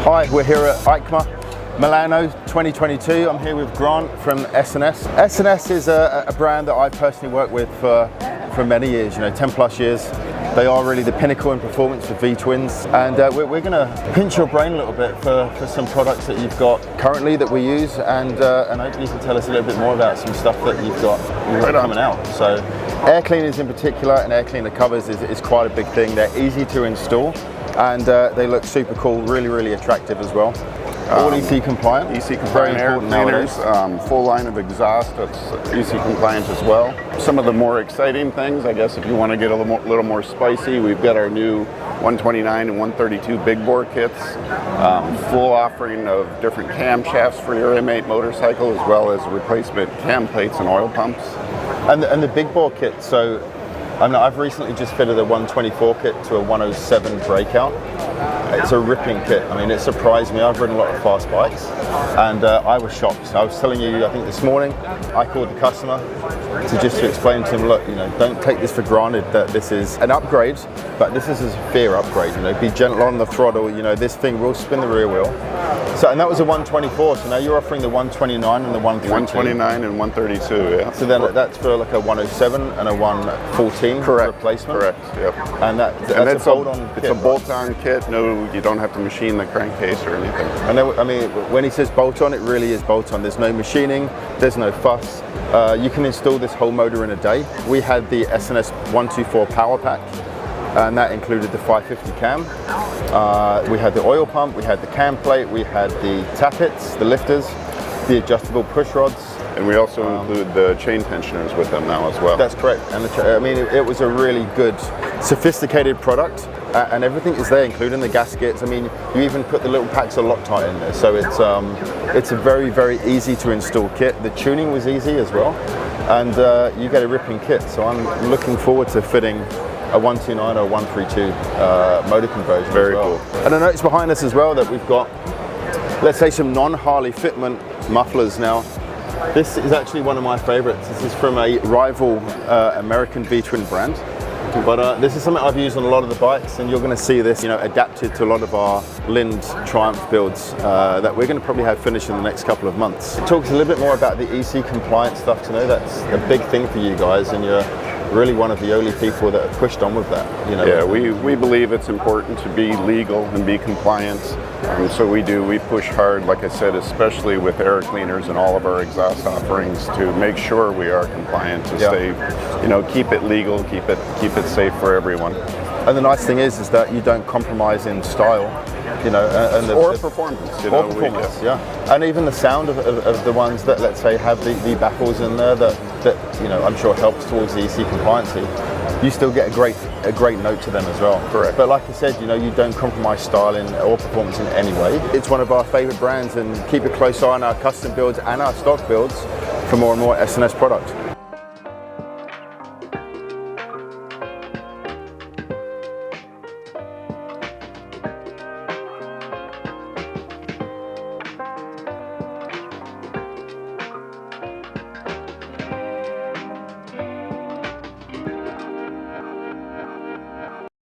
Hi, we're here at EICMA Milano 2022. I'm here with Grant from S&S. S&S is a brand that I've personally worked with for many years, 10 plus years. They are really the pinnacle in performance for V-twins, and we're going to pinch your brain a little bit for some products that you've got currently that we use, and hopefully you can tell us a little bit more about some stuff that you've got coming out. So air cleaners in particular, and air cleaner covers is quite a big thing. They're easy to install, and they look super cool, really attractive as well. All EC compliant. EC compliant air cleaners, full line of exhaust that's EC compliant as well. Some of the more exciting things, I guess, if you want to get a little more spicy, we've got our new 129 and 132 big bore kits, full offering of different camshafts for your M8 motorcycle, as well as replacement cam plates and oil pumps. And the big bore kit, so I've recently just fitted a 124 kit to a 107 breakout. It's a ripping kit. It surprised me. I've ridden a lot of fast bikes, and I was shocked. I was telling you, I think this morning, I called the customer to explain to him, look, don't take this for granted that this is an upgrade, but this is a fair upgrade. Be gentle on the throttle. This thing will spin the rear wheel. So, and that was a 124. So now you're offering the 129 and the 132. 129 and 132. Yeah. So then that's for like a 107 and a 114 replacement. Correct. Yep. And that's a bolt-on kit. It's a bolt-on kit. No, you don't have to machine the crankcase or anything. And when he says bolt-on, it really is bolt-on. There's no machining. There's no fuss. You can install this whole motor in a day. We had the S&S 124 power pack, and that included the 550 cam. We had the oil pump, we had the cam plate, we had the tappets, the lifters, the adjustable push rods. And we also include the chain tensioners with them now as well. That's correct. And it was a really good, sophisticated product, and everything is there, including the gaskets. You even put the little packs of Loctite in there, so it's a very easy to install kit. The tuning was easy as well, and you get a ripping kit. So I'm looking forward to fitting a 129 or 132 motor conversion. Very cool. And I noticed behind us as well that we've got, let's say, some non-Harley fitment mufflers now. This is actually one of my favorites. This is from a rival American V-twin brand. But this is something I've used on a lot of the bikes, and you're going to see this adapted to a lot of our Lind Triumph builds that we're going to probably have finished in the next couple of months. It talks a little bit more about the EC compliant stuff to know. That's a big thing for you guys, and you're really one of the only people that have pushed on with that. Yeah, we believe it's important to be legal and be compliant. So we push hard, like I said, especially with air cleaners and all of our exhaust offerings, to make sure we are compliant, to stay, keep it legal, keep it safe for everyone. And the nice thing is that you don't compromise in style, or performance. And even the sound of the ones that, let's say, have the baffles in there that I'm sure helps towards the EC compliancy. You still get a great note to them as well. Correct. But like I said, you don't compromise style or performance in any way. It's one of our favorite brands, and keep a close eye on our custom builds and our stock builds for more and more S&S product.